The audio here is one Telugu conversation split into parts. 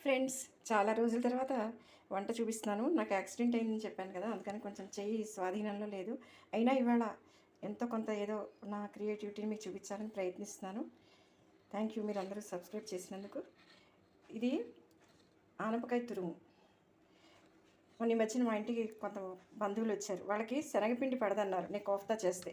ఫ్రెండ్స్, చాలా రోజుల తర్వాత వంట చూపిస్తున్నాను. నాకు యాక్సిడెంట్ అయిందని చెప్పాను కదా, అందుకని కొంచెం చెయ్యి స్వాధీనంలో లేదు. అయినా ఇవాళ ఎంతో కొంత ఏదో నా క్రియేటివిటీని మీకు చూపించాలని ప్రయత్నిస్తున్నాను. థ్యాంక్ యూ, మీరు అందరూ సబ్స్క్రైబ్ చేసినందుకు. ఇది ఆనపకాయ తురుము. మొన్న ఈ మధ్యన మా ఇంటికి కొంత బంధువులు వచ్చారు. వాళ్ళకి శనగపిండి పడదన్నారు నేను కోఫ్తా చేస్తే.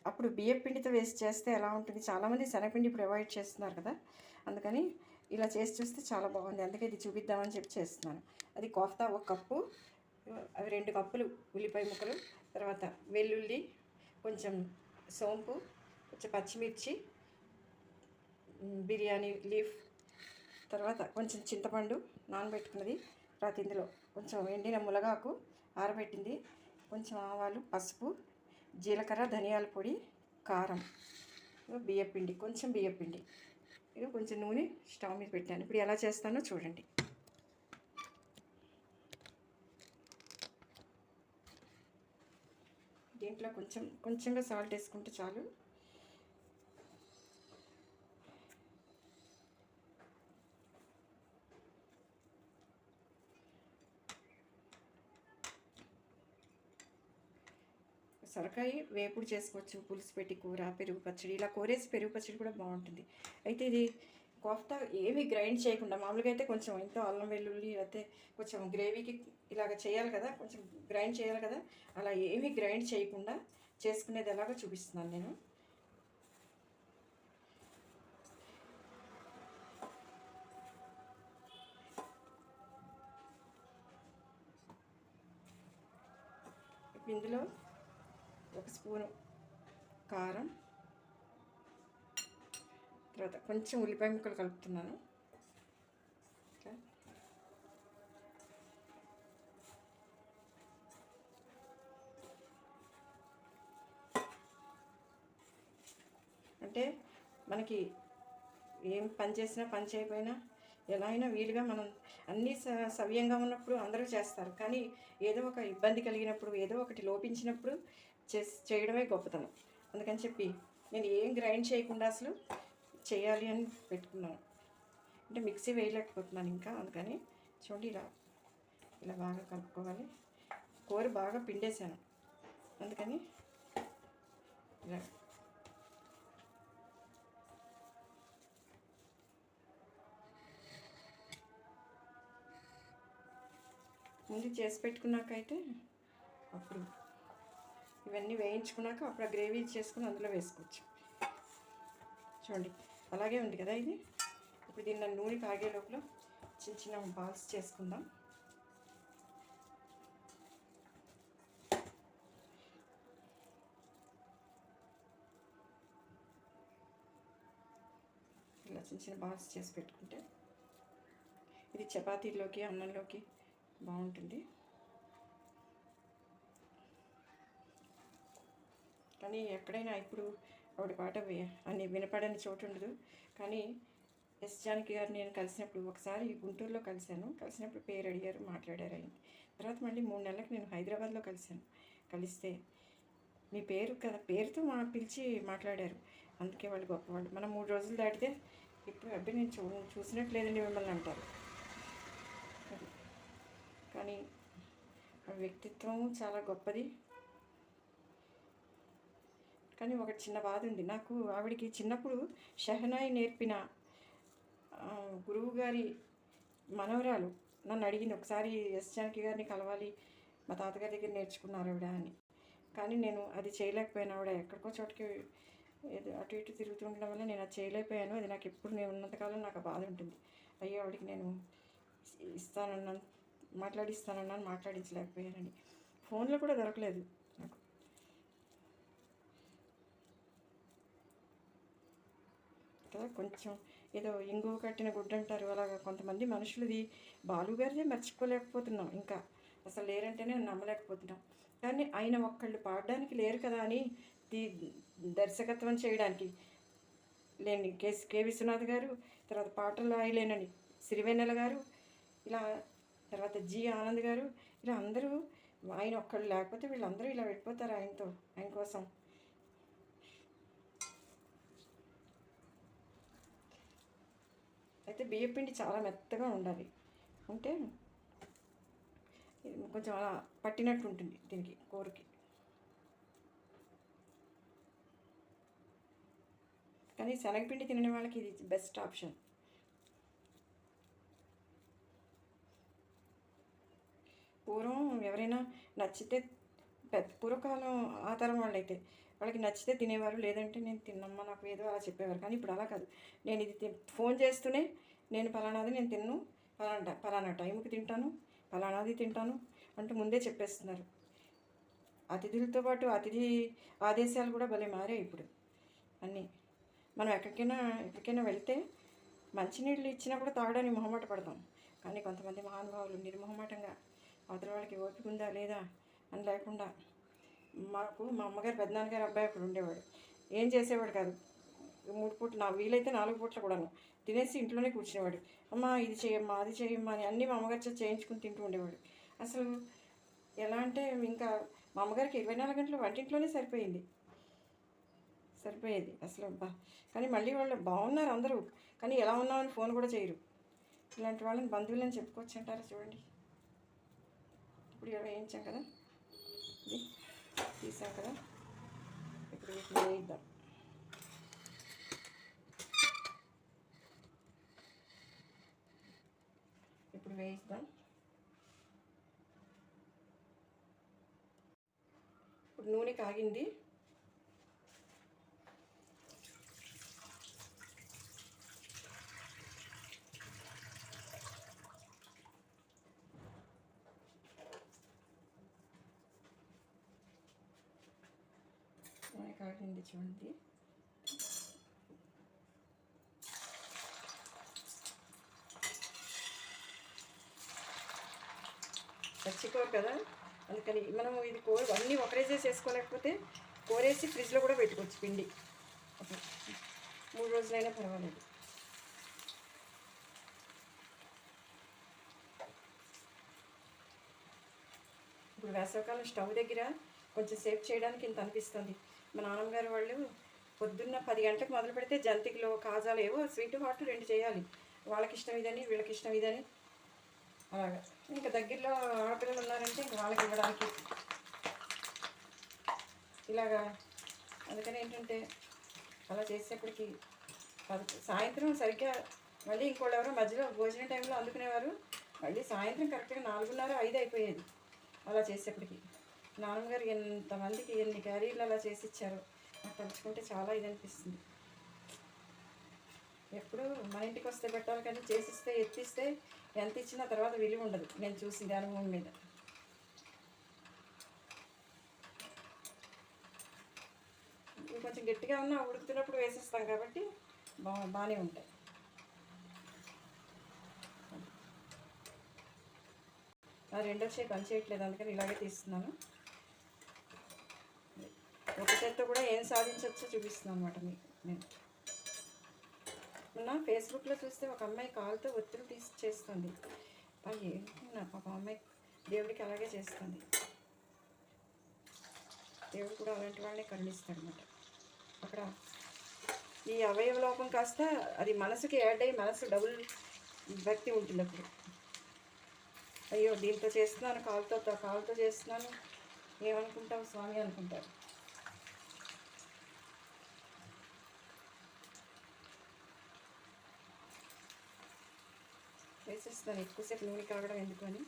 అప్పుడు బియ్యం పిండితో వేసి చేస్తే ఎలా ఉంటుంది? చాలామంది శనగపిండి ఇప్పుడు అవాయిడ్ చేస్తున్నారు కదా, అందుకని ఇలా చేసి చూస్తే చాలా బాగుంది. అందుకే ఇది చూపిద్దామని చెప్పి చేస్తున్నాను. అది కోఫ్తా 1 కప్పు, అవి 2 కప్పులు ఉల్లిపాయ ముక్కలు, తర్వాత వెల్లుల్లి, కొంచెం సోంపు, కొంచెం పచ్చిమిర్చి, బిర్యానీ లీఫ్, తర్వాత కొంచెం చింతపండు నానబెట్టుకున్నది, తర్వాత ఇందులో కొంచెం ఎండిన మునగాకు ఆరబెట్టింది, కొంచెం ఆవాలు, పసుపు, జీలకర్ర, ధనియాల పొడి, కారం, బియ్యపిండి, కొంచెం బియ్యపిండి, ఇక కొంచెం నూనె స్టవ్ మీద పెట్టాను. ఇప్పుడు ఎలా చేస్తానో చూడండి. దీంట్లో కొంచెంగా సాల్ట్ వేసుకుంటే చాలు. సొరకాయ వేపుడు చేసుకోవచ్చు, పులుసు పెట్టి కూర, పెరుగు పచ్చడి, ఇలా కూరేసి పెరుగు పచ్చడి కూడా బాగుంటుంది. అయితే ఇది కోఫ్తా ఏమీ గ్రైండ్ చేయకుండా, మామూలుగా అయితే కొంచెం ఇంట్లో అల్లం వెల్లుల్లి అయితే కొంచెం గ్రేవీకి ఇలాగ చేయాలి కదా, కొంచెం గ్రైండ్ చేయాలి కదా, అలా ఏమీ గ్రైండ్ చేయకుండా చేసుకునేది ఎలాగో చూపిస్తున్నాను నేను. ఇందులో 1 స్పూను కారం, తర్వాత కొంచెం ఉల్లిపాయ ముక్కలు కలుపుతున్నాను. అంటే మనకి ఏం పని చేసినా పని చేయకపోయినా ఎలా అయినా వీలుగా మనం అన్నీ సవ్యంగా ఉన్నప్పుడు అందరూ చేస్తారు, కానీ ఏదో ఒక ఇబ్బంది కలిగినప్పుడు, ఏదో ఒకటి లోపించినప్పుడు చేయడమే గొప్పతనం. అందుకని చెప్పి నేను ఏం గ్రైండ్ చేయకుండా అసలు చేయాలి అని పెట్టుకున్నాను. అంటే మిక్సీ వేయలేకపోతున్నాను ఇంకా, అందుకని చూడండి ఇలా ఇలా బాగా కలుపుకోవాలి. కూర బాగా పిండేశాను, అందుకని ఇలా ముందు చేసి పెట్టుకున్నాకైతే అప్పుడు ఇవన్నీ వేయించుకున్నాక అప్పుడు ఆ గ్రేవీ చేసుకుని అందులో వేసుకోవచ్చు. చూడండి అలాగే ఉంది కదా ఇది. ఇప్పుడు దీన్ని నూనె కాగే లోపల చిన్న చిన్న బాల్స్ చేసుకుందాం. ఇలా చిన్న చిన్న బాల్స్ చేసి పెట్టుకుంటే ఇది చపాతీలోకి అన్నంలోకి బాగుంటుంది. కానీ ఎక్కడైనా ఇప్పుడు ఆవిడ పాట అని వినపడని చోటు ఉండదు. కానీ ఎస్ జానకి గారు నేను కలిసినప్పుడు ఒకసారి గుంటూరులో కలిసినప్పుడు పేరు అడిగారు, మాట్లాడారు. అయింది తర్వాత మళ్ళీ 3 నెలలకు నేను హైదరాబాద్లో కలిస్తే మీ పేరు కదా, పేరుతో పిలిచి మాట్లాడారు. అందుకే వాళ్ళు గొప్పవాళ్ళు. మనం 3 రోజులు దాటితే ఇప్పుడు అబ్బాయి నేను చూసినట్లేదండి మిమ్మల్ని అంటారు. కానీ వ్యక్తిత్వం చాలా గొప్పది. కానీ ఒకటి చిన్న బాధ ఉంది నాకు. ఆవిడికి చిన్నప్పుడు షెహనాయి నేర్పిన గురువు గారి మనవరాలు నన్ను అడిగింది ఒకసారి, ఎస్ జానకి గారిని కలవాలి, మా తాతగారి దగ్గర నేర్చుకున్నారు ఆవిడ అని. కానీ నేను అది చేయలేకపోయాను. ఆవిడ ఎక్కడికో చోటుకి అటు ఇటు తిరుగుతుండడం వల్ల నేను అది చేయలేకపోయాను. అది నాకు ఎప్పుడు నేను ఉన్నంతకాలం నాకు బాధ ఉంటుంది. అయ్యో ఆవిడకి నేను మాట్లాడిస్తానన్నాను, మాట్లాడించలేకపోయానని. ఫోన్లో కూడా దొరకలేదు నాకు. కదా కొంచెం ఏదో ఇంగువ కట్టిన గుడ్డ అంటారు, అలాగా కొంతమంది మనుషులది. బాలుగారిదే మర్చిపోలేకపోతున్నాం, ఇంకా అసలు లేరంటేనే నమ్మలేకపోతున్నాం. కానీ ఆయన ఒక్కళ్ళు పాడడానికి లేరు కదా అని దర్శకత్వం చేయడానికి లేని కె విశ్వనాథ్ గారు, తర్వాత పాటలు రాయలేనని సిరివెన్నెల గారు, ఇలా తర్వాత జి ఆనంద్ గారు, ఇలా అందరూ ఆయన ఒక్కళ్ళు లేకపోతే వీళ్ళందరూ ఇలా వెళ్ళిపోతారు ఆయన కోసం. అయితే బియ్యపిండి చాలా మెత్తగా ఉండాలి. ఉంటే కొంచెం అలా పట్టినట్టు ఉంటుంది దీనికి కూరకి. కానీ శనగపిండి తినే వాళ్ళకి ఇది బెస్ట్ ఆప్షన్. పూర్వం ఎవరైనా నచ్చితే పూర్వకాలం ఆ తరం వాళ్ళైతే వాళ్ళకి నచ్చితే తినేవారు, లేదంటే నేను తిన్నమ్మా నాకు ఏదో అలా చెప్పేవారు. కానీ ఇప్పుడు అలా కాదు. నేను ఇది ఫోన్ చేస్తూనే నేను పలానాది నేను తిన్ను, పలానా టైంకి తింటాను, పలానాది తింటాను అంటూ ముందే చెప్పేస్తున్నారు. అతిథులతో పాటు అతిథి ఆదేశాలు కూడా భలే మారాయి ఇప్పుడు అన్నీ. మనం ఎక్కడికైనా వెళ్తే మంచినీళ్ళు ఇచ్చినా కూడా తాగడానికి మొహమాట పడతాం. కానీ కొంతమంది మహానుభావులు నిర్మొహమాటంగా అవతల వాళ్ళకి ఓపిక ఉందా లేదా అని లేకుండా, మా అమ్మగారు పెద్దనాన్నగారు అబ్బాయి అక్కడ ఉండేవాడు. ఏం చేసేవాడు కాదు. 3 పూటలు వీలైతే 4 పూటలు కూడాను తినేసి ఇంట్లోనే కూర్చునేవాడు. అమ్మ ఇది చేయమ్మా అది చేయమ్మా అని అన్నీ మా అమ్మగారి చేత చేయించుకుని తింటూ ఉండేవాడు. అసలు ఎలా అంటే ఇంకా మా అమ్మగారికి 24 గంటలు వంటింట్లోనే సరిపోయేది అసలు. కానీ మళ్ళీ వాళ్ళు బాగున్నారు అందరూ, కానీ ఎలా ఉన్నామని ఫోన్ కూడా చేయరు. ఇలాంటి వాళ్ళని బంధువులని చెప్పుకోవచ్చు అంటారా? చూడండి, ఇప్పుడు ఇలా వేయించాం కదా, ఇది తీసాం కదా, ఇప్పుడు వీటిని వేయిద్దాం. ఇప్పుడు వేయిద్దాం. ఇప్పుడు నూనె కాగింది. కాగింది చూడండి. పచ్చికూర కదా, అందుకని మనం ఇది కూర అన్నీ ఒకరేసే చేసుకోలేకపోతే కూరేసి ఫ్రిడ్జ్లో కూడా పెట్టుకోవచ్చు. పిండి 3 రోజులైనా పర్వాలేదు. ఇప్పుడు వేసవికాలం స్టవ్ దగ్గర కొంచెం సేవ్ చేయడానికి ఇంత అనిపిస్తుంది. మా నాన్నగారు వాళ్ళు పొద్దున్న 10 గంటలకు మొదలు పెడితే జంతికలు కాజాలు ఏవో స్వీట్ హాట్ 2 చేయాలి. వాళ్ళకి ఇష్టం ఇదని వీళ్ళకి ఇష్టం ఇదని అలాగా. ఇంకా దగ్గరలో ఆడపిల్లలు ఉన్నారంటే ఇంక వాళ్ళకి ఇవ్వడానికి ఇలాగా. అందుకని ఏంటంటే అలా చేసేప్పటికి సాయంత్రం సరిగ్గా మళ్ళీ ఇంకోళ్ళు ఎవరో మధ్యలో భోజనం టైంలో అందుకునేవారు. మళ్ళీ సాయంత్రం కరెక్ట్గా 4:30, 5 అయిపోయేది అలా చేసేప్పటికి. నాన్నగారు ఎంతమందికి ఎన్ని క్యారీలు అలా చేసి ఇచ్చారు. నాకు తలుచుకుంటే చాలా ఇది అనిపిస్తుంది. ఎప్పుడు మన ఇంటికి వస్తే పెట్టాలి, కానీ చేసిస్తే ఎత్తిస్తే ఎంత ఇచ్చినా తర్వాత విలువ ఉండదు. నేను చూసింది అనుభవం మీద. ఇంకొంచెం గట్టిగా ఉన్నా ఉడుకుతున్నప్పుడు వేసేస్తాం కాబట్టి బాగానే ఉంటాయి. ఆ రెండో చేయి పని చేయట్లేదు, అందుకని ఇలాగే తీస్తున్నాను. ఒక చేత్తో కూడా ఏం సాధించవచ్చో చూపిస్తున్నాను అనమాట మీకు. నేను మొన్న ఫేస్బుక్లో చూస్తే ఒక అమ్మాయి కాలుతో ఒత్తులు తీసి చేస్తుంది. ఏంటి నా పాప అమ్మాయి దేవుడికి అలాగే చేస్తుంది. దేవుడు కూడా అలాంటి వాళ్ళని కరుణిస్తాడు అనమాట. అక్కడ ఈ అవయవ లోపం కాస్త అది మనసుకి యాడ్ అయ్యి మనసు డబుల్ భక్తి ఉంటుంది. అప్పుడు అయ్యో దీంతో చేస్తున్నాను, కాలుతో చేస్తున్నాను, ఏమనుకుంటావు స్వామి అనుకుంటారు. వేసేస్తాను ఎక్కువసేపు నూనె కాగడం ఎందుకు అని.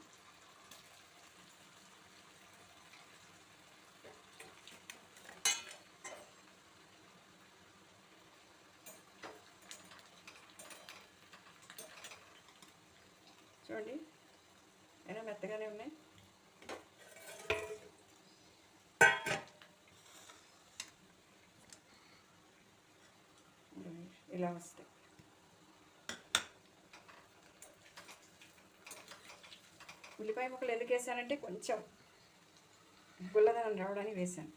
చూడండి అయినా మెత్తగానే ఉన్నాయి. ఇలా వస్తాయి. ఉల్లిపాయ ముక్కలు ఎందుకు వేసానంటే కొంచెం గుల్లదనం రావడానికి వేసాను.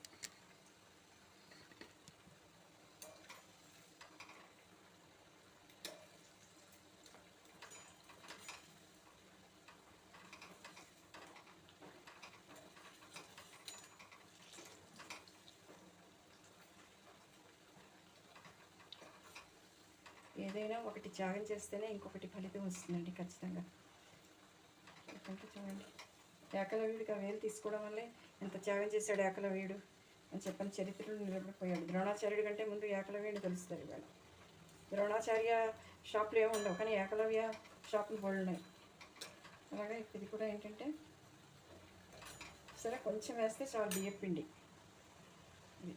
ఏదైనా ఒకటి త్యాగం చేస్తేనే ఇంకొకటి ఫలితం వస్తుందండి ఖచ్చితంగా. వేసుకుంటే చూడండి. ఏకలవ్యుడికి ఆ వేలు తీసుకోవడం వల్లే ఎంత త్యాగం చేశాడు ఏకలవ్యుడు అని చెప్పని చరిత్రలో నిలబడిపోయాడు. ద్రోణాచార్యుడి కంటే ముందు ఏకలవ్యుడిని తెలుస్తారు ఇవాళ. ద్రోణాచార్య షాపులు ఏమి ఉండవు, కానీ ఏకలవ్య షాపులు ఉన్నాయి. అలాగే ఇది కూడా ఏంటంటే సరే కొంచెం వేస్తే చాలా బియ్యపిండి. ఇది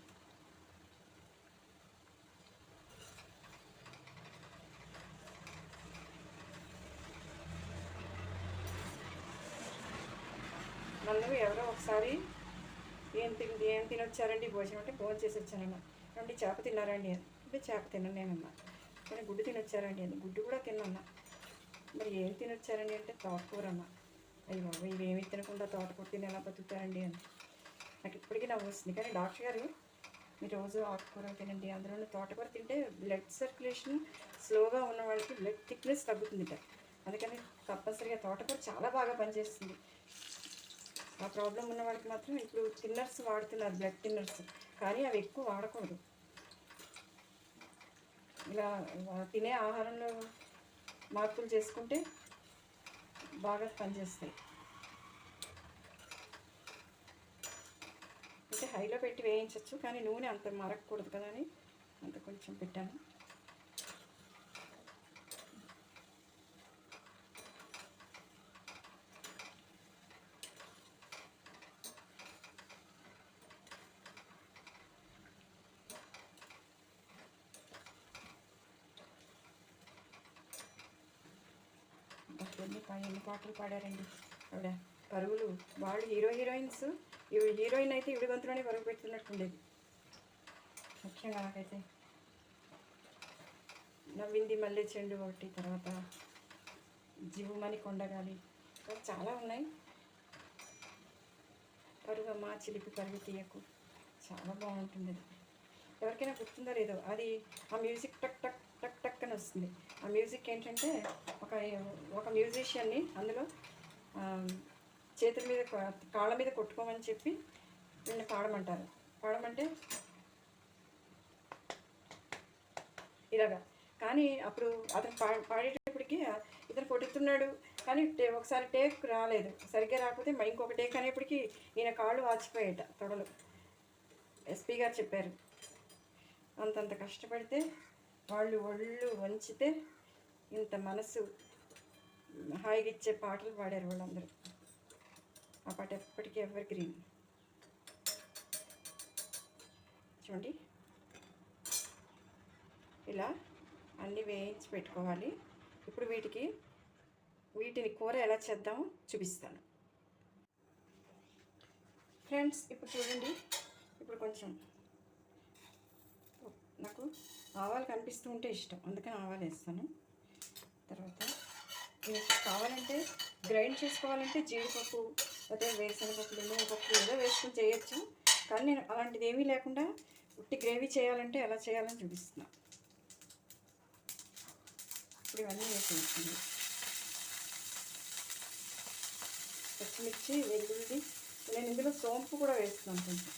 నన్ను ఎవరో ఒకసారి ఏం తినొచ్చారండి భోజనం అంటే భోజనం చేసి వచ్చానన్నా. అంటే చేప తిన్నారండి అని అంటే చేప తిన్నాను నేనన్నా. కానీ గుడ్డు తినొచ్చారండి అని గుడ్డు కూడా తిన్నా. మరి ఏం తినొచ్చారండి అంటే తోటకూర అన్న. అయ్యి బాబు ఇవేమి తినకుండా తోటకూర తిని ఎలా బతుకుతారండి అని నాకు ఇప్పటికీ నవ్వు వస్తుంది. కానీ డాక్టర్ గారు మీరు రోజు ఆకుకూర తినండి, అందులో తోటకూర తింటే బ్లడ్ సర్క్యులేషన్ స్లోగా ఉన్న వాళ్ళకి బ్లడ్ థిక్నెస్ తగ్గుతుందిట. అందుకని తప్పనిసరిగా తోటకూర చాలా బాగా పనిచేస్తుంది. ఆ ప్రాబ్లం ఉన్న వాళ్ళకి మాత్రం ఇప్పుడు థిన్నర్స్ వాడుతున్నారు, బ్లడ్ థిన్నర్స్, కానీ అవి ఎక్కువ వాడకూడదు. ఇలా తినే ఆహారంలో మార్పులు చేసుకుంటే బాగా పనిచేస్తాయి. అంటే హైలో పెట్టి వేయించవచ్చు, కానీ నూనె అంత మరగకూడదు కదా అని అంత కొంచెం పెట్టాను. ఎన్ని పాటలు పాడారండి ఆవిడ. పరుగులు వాళ్ళు హీరోయిన్స్, హీరోయిన్ అయితే ఇవిడి గొంతులోనే పరుగు పెడుతున్నట్టుండేది. ముఖ్యంగా నాకైతే నవ్వింది మల్లె చెండు ఒకటి, తర్వాత జీవమని కొండగాలి, చాలా ఉన్నాయి. పరుగమ్మ చిలిపి పరుగు తీయకు చాలా బాగుంటుంది. అది ఎవరికైనా గుర్తుందో లేదో, అది ఆ మ్యూజిక్ టక్ టక్ టక్ టక్ అని వస్తుంది. ఆ మ్యూజిక్ ఏంటంటే ఒక మ్యూజిషియన్ని అందులో చేతుల మీద కాళ్ళ మీద కొట్టుకోమని చెప్పి వీళ్ళని పాడమంటారు. పాడమంటే ఇలాగా. కానీ అప్పుడు అతను పాడేటప్పటికి ఇతను కొట్టుతున్నాడు, కానీ ఒకసారి టేక్ రాలేదు, సరిగ్గా రాకపోతే ఇంకొక టేక్ అనేప్పటికీ ఈయన కాళ్ళు వాచిపోయేట తొడలు. ఎస్పీ గారు చెప్పారు అంతంత కష్టపడితే వాళ్ళు ఒళ్ళు వంచితే ఇంత మనసు హాయిగా ఇచ్చే పాటలు పాడారు వాళ్ళందరూ. ఆ పాట ఎప్పటికీ ఎవర్ గ్రీన్. చూడండి ఇలా అన్నీ వేయించి పెట్టుకోవాలి. ఇప్పుడు వీటిని కూర ఎలా చేద్దామో చూపిస్తాను ఫ్రెండ్స్. ఇప్పుడు చూడండి, ఇప్పుడు కొంచెం నాకు ఆవాలు కనిపిస్తూ ఉంటే ఇష్టం, అందుకని ఆవాలు వేస్తాను. తర్వాత కావాలంటే గ్రైండ్ చేసుకోవాలంటే జీడిపప్పు లేదా వేరుశనగపప్పు, మినపప్పు ఏదో వేసుకుని చేయొచ్చు. కానీ నేను అలాంటిది ఏమీ లేకుండా ఉట్టి గ్రేవీ చేయాలంటే ఎలా చేయాలని చూపిస్తున్నాను. ఇప్పుడు ఇవన్నీ వేసేస్తుంది. పచ్చిమిర్చి, వెల్లుల్లి, నేను ఇందులో సోంపు కూడా వేస్తున్నాను కొంచెం.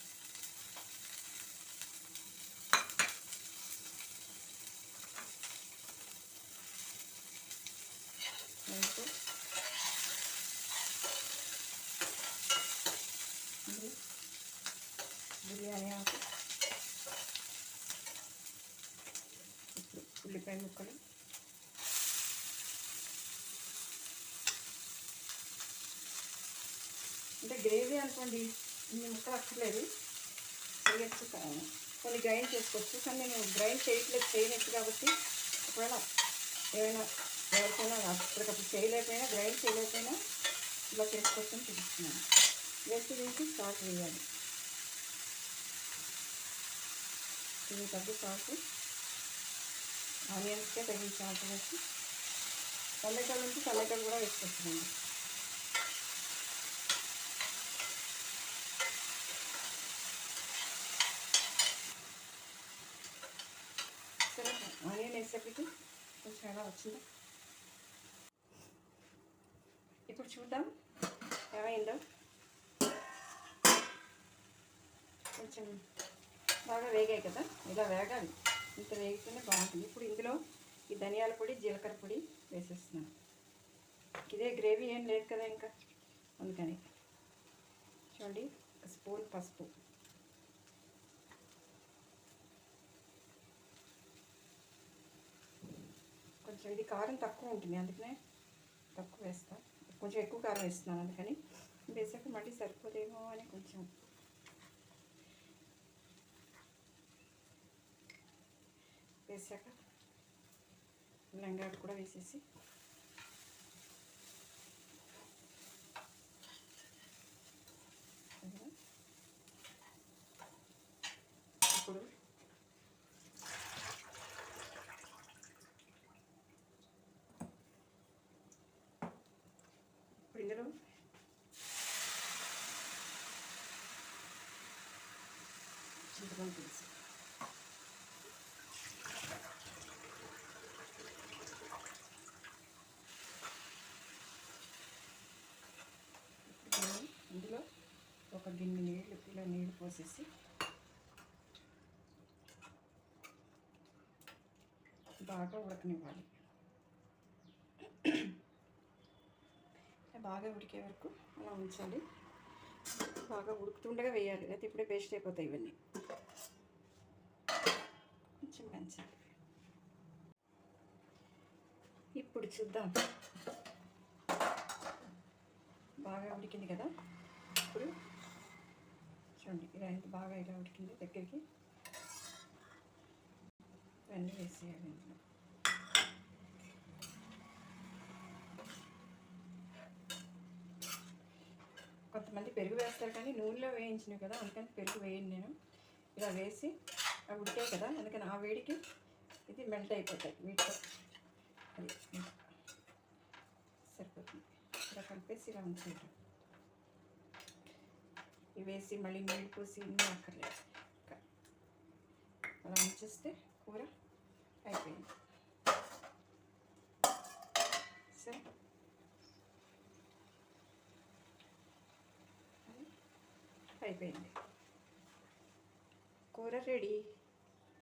బిర్యానీ ఆకు, ఉల్లిపాయ ముక్కలు, అంటే గ్రేవీ అనుకోండి ఇన్ని ముక్కలు అక్కర్లేదు, చేయొచ్చు, కొన్ని గ్రైండ్ చేసుకోవచ్చు. కానీ నేను గ్రైండ్ చేయనట్టు కాబట్టి ఒకవేళ ఏమైనా ఎవరికైనా అప్పటికప్పుడు చేయలేకపోయినా గ్రైండ్ చేయలేకపోయినా ఇలా చేసుకోవచ్చని చూపిస్తున్నాను. వేసి దీనికి సాల్ట్ వేయాలి. ఇది తగ్గు సాల్ట్, ఆనియన్స్కే తగిన సాల్ట్ వేసి, టమాటాలు నుంచి టమాటాలు కూడా వేసుకొచ్చుకోండి. సరే ఆనియన్ వేసేప్పటికి కొంచెం ఎలా వచ్చిందో ఇప్పుడు చూద్దాం ఏమైందో. కొంచెం బాగా వేగాయి కదా, ఇలా వేగాలి, ఇంత వేగితేనే బాగుంటుంది. ఇప్పుడు ఇందులో ఈ ధనియాల పొడి, జీలకర్ర పొడి వేసేస్తున్నాను. ఇదే గ్రేవీ ఏం లేదు కదా ఇంకా, అందుకని. చూడండి, ఒక స్పూన్ పసుపు, కొంచెం ఇది కారం తక్కువ ఉంటుంది అందుకనే తక్కువ వేస్తాను, కొంచెం ఎక్కువ కారం వేస్తున్నాను అందుకని. వేసాక మళ్ళీ సరిపోదేమో అని కొంచెం వేసాక లంగాడు కూడా వేసేసి ఇప్పుడు ఇందులో చింతపండు పులుసు, ఇందులో ఒక గిన్నె నీళ్ళు, ఇలా నీళ్ళు పోసేసి బాగా ఉడకనివ్వాలి. బాగా ఉడికే వరకు అలా ఉంచాలి. బాగా ఉడుకుతుండగా వేయాలి, అయితే ఇప్పుడే పేస్ట్ అయిపోతాయి ఇవన్నీ. కొంచెం పెంచాలి. ఇప్పుడు చూద్దాం, బాగా ఉడికింది కదా. ఇప్పుడు చూడండి, ఇలా ఎంత బాగా ఇలా ఉడికింది, దగ్గరికి ఇవన్నీ వేసేయాలి. ఇందులో కొంతమంది పెరుగు వేస్తారు కానీ నూనెలో వేయించినవి కదా, అందుకని పెరుగు వేయను నేను. ఇలా వేసి అవి ఉడికాయి కదా, అందుకని ఆ వేడికి ఇది మెల్ట్ అయిపోతాయి వీటితో. అది సరిపోతుంది. ఇలా కలిపేసి ఇలా ఉంచేయటం. ఇవి వేసి మళ్ళీ నీళ్ళు పోసి ఇన్ని అక్కర్లేదు, అలా ఉంచేస్తే కూర అయిపోయింది. సరే, అయిపోయింది, కూర రెడీ.